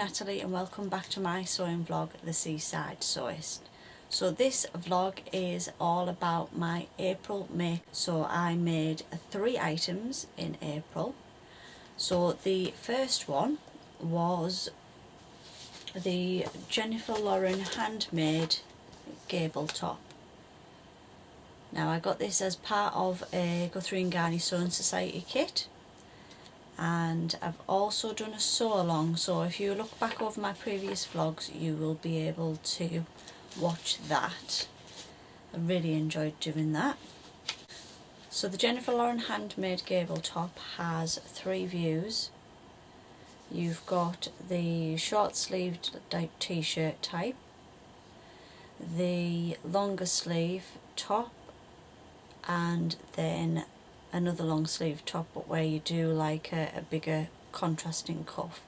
Natalie and welcome back to my sewing vlog, The Seaside Sewist. So this vlog is all about my April make. So I made 3 items in April. So the first one was the Jennifer Lauren Handmade Gable top. Now I got this as part of a Guthrie & Garney Sewing Society kit. And I've also done a sew along, so if you look back over my previous vlogs you will be able to watch that. I really enjoyed doing that. So the Jennifer Lauren Handmade Gable top has 3 views. You've got the short sleeved t-shirt type, the longer sleeve top, and then another long sleeve top, but where you do like a bigger contrasting cuff.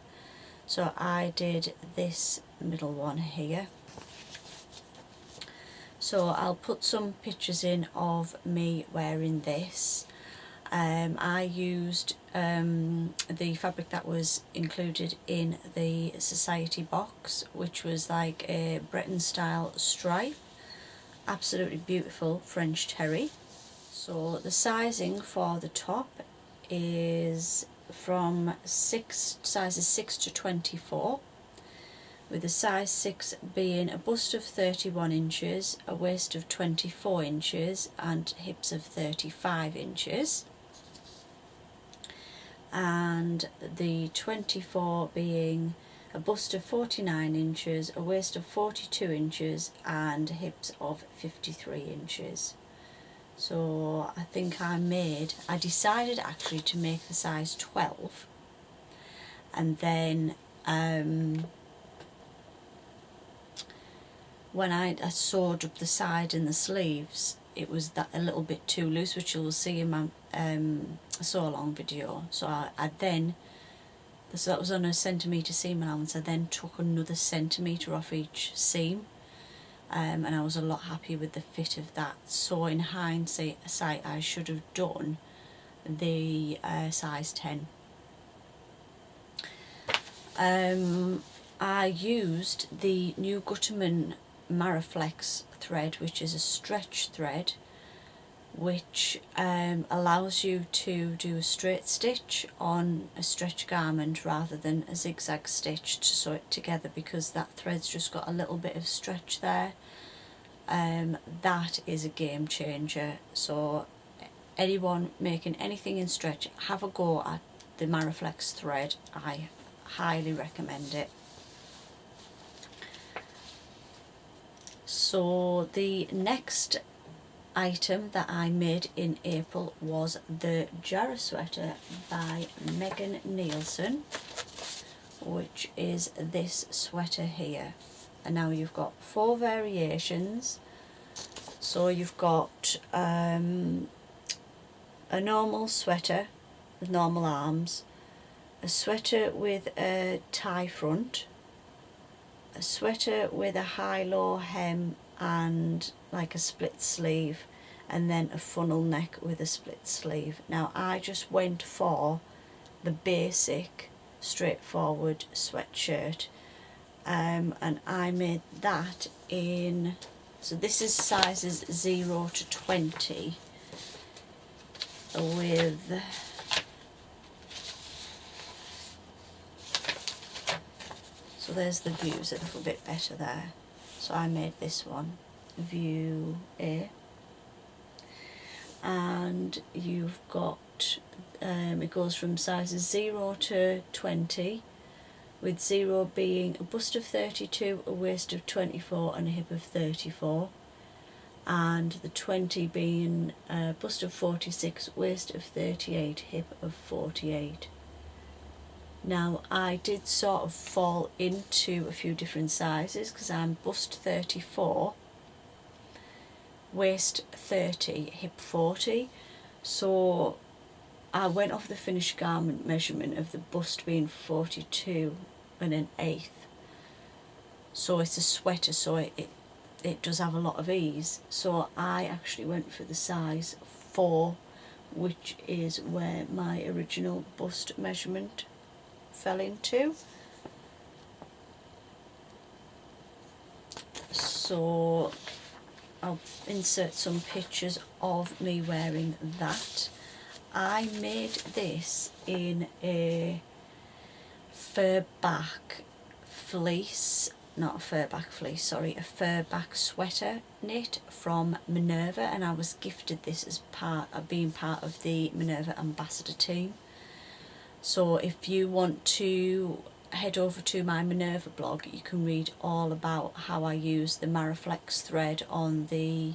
So I did this middle one here. So I'll put some pictures in of me wearing this. I used the fabric that was included in the Society box, which was like a Breton style stripe. Absolutely beautiful French terry. So the sizing for the top is from sizes 6 to 24, with a size 6 being a bust of 31 inches, a waist of 24 inches and hips of 35 inches. And the 24 being a bust of 49 inches, a waist of 42 inches and hips of 53 inches. So I think I decided actually to make the size 12, and then when I sewed up the side and the sleeves, it was that a little bit too loose, which you'll see in my sew along video. So so that was on a centimetre seam allowance. I then took another centimetre off each seam. And I was a lot happy with the fit of that. So in hindsight I should have done the size 10. I used the new Gutterman Maraflex thread, which is a stretch thread, which allows you to do a straight stitch on a stretch garment rather than a zigzag stitch to sew it together, because that thread's just got a little bit of stretch there. That is a game changer. So anyone making anything in stretch, have a go at the Maraflex thread. I highly recommend it. So the next item that I made in April was the Jarrah sweater by Neilson, which is this sweater here. And now you've got 4 variations. So you've got a normal sweater with normal arms, a sweater with a tie front, a sweater with a high-low hem and like a split sleeve, and then a funnel neck with a split sleeve. Now I just went for the basic straightforward sweatshirt, and I made that in, so this is sizes 0 to 20 with so there's the views a little bit better there. So I made this one view A, and you've got it goes from sizes 0 to 20, with 0 being a bust of 32, a waist of 24 and a hip of 34, and the 20 being a bust of 46, waist of 38, hip of 48. Now I did sort of fall into a few different sizes, because I'm bust 34, waist 30, hip 40. So I went off the finished garment measurement of the bust being 42 and 1/8. So it's a sweater, so it does have a lot of ease. So I actually went for the size 4, which is where my original bust measurement fell into. so I'll insert some pictures of me wearing that. I made this in a fur back fleece, not a fur back fleece, sorry, a fur back sweater knit from Minerva, and I was gifted this as part of being part of the Minerva ambassador team. So if you want to head over to my Minerva blog, you can read all about how I use the Maraflex thread on the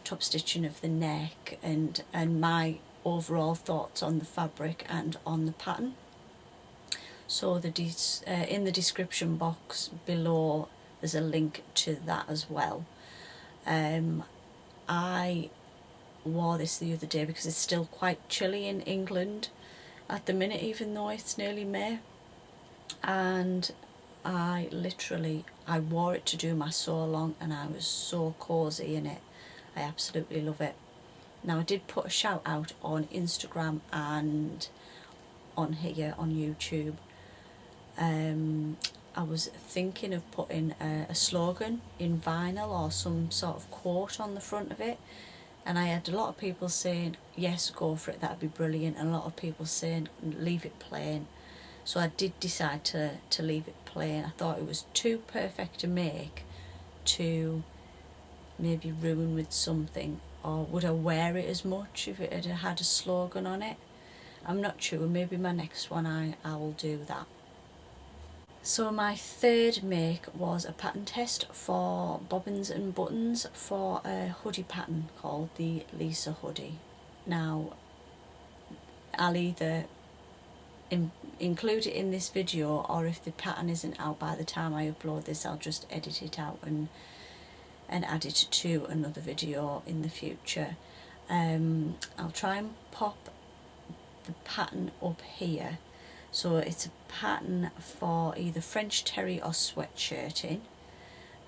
top stitching of the neck, and my overall thoughts on the fabric and on the pattern. So in the description box below there's a link to that as well. I wore this the other day because it's still quite chilly in England at the minute, even though it's nearly May, and I wore it to do my sew along, and I was so cosy in it. I absolutely love it. Now, I did put a shout out on Instagram and on here on YouTube. I was thinking of putting a slogan in vinyl or some sort of quote on the front of it, and I had a lot of people saying yes, go for it, that'd be brilliant, and a lot of people saying leave it plain. So I did decide to leave it plain. I thought it was too perfect a make to maybe ruin with something, or would I wear it as much if it had a slogan on it? I'm not sure, maybe my next one I will do that. So my third make was a pattern test for Bobbins and Buttons for a hoodie pattern called the Lisa hoodie. Now, I'll either include it in this video, or if the pattern isn't out by the time I upload this, I'll just edit it out and add it to another video in the future. I'll try and pop the pattern up here. So it's a pattern for either French terry or sweatshirting,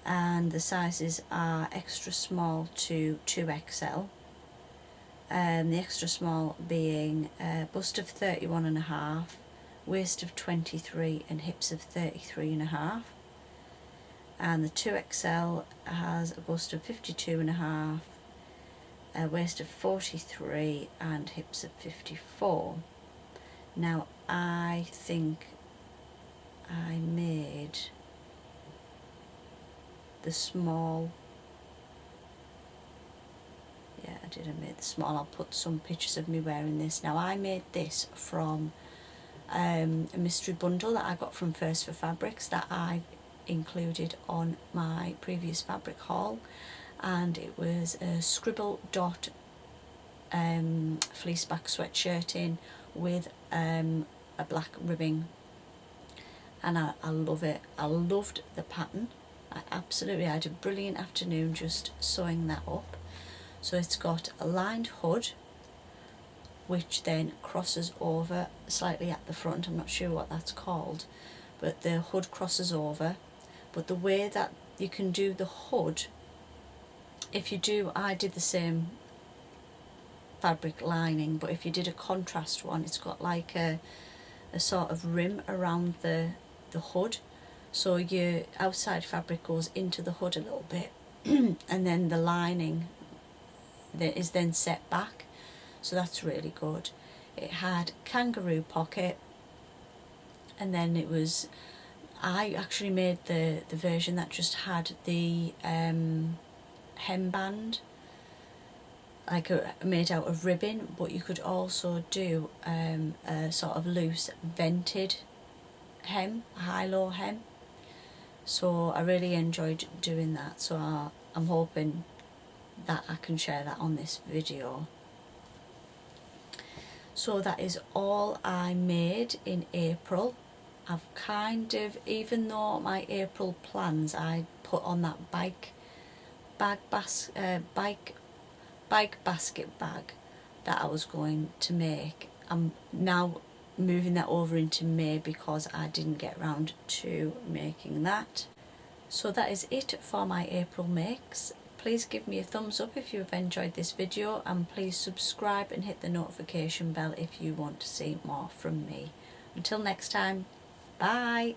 and the sizes are extra small to 2XL. The extra small being bust of 31.5, waist of 23 and hips of 33.5. And the 2XL has a bust of 52.5, a waist of 43 and hips of 54. Now, I think I made the small. Yeah, I did. I made the small. I'll put some pictures of me wearing this. Now, I made this from a mystery bundle that I got from First for Fabrics that I've included on my previous fabric haul, and it was a scribble dot fleece back sweatshirting with a black ribbing, and I love it. I loved the pattern. I had a brilliant afternoon just sewing that up. So it's got a lined hood which then crosses over slightly at the front. I'm not sure what that's called, but the hood crosses over. But the way that you can do the hood, I did the same fabric lining, but if you did a contrast one, it's got like a sort of rim around the hood, so your outside fabric goes into the hood a little bit and then the lining that is then set back, so that's really good. It had kangaroo pocket, and then I actually made the version that just had the hemband, like made out of ribbon, but you could also do a sort of loose vented hem, high-low hem. So I really enjoyed doing that, so I'm hoping that I can share that on this video. So that is all I made in April. I've kind of, even though my April plans I put on that bike basket bag that I was going to make, I'm now moving that over into May because I didn't get around to making that. So that is it for my April makes. Please give me a thumbs up if you have enjoyed this video, and please subscribe and hit the notification bell if you want to see more from me. Until next time, bye!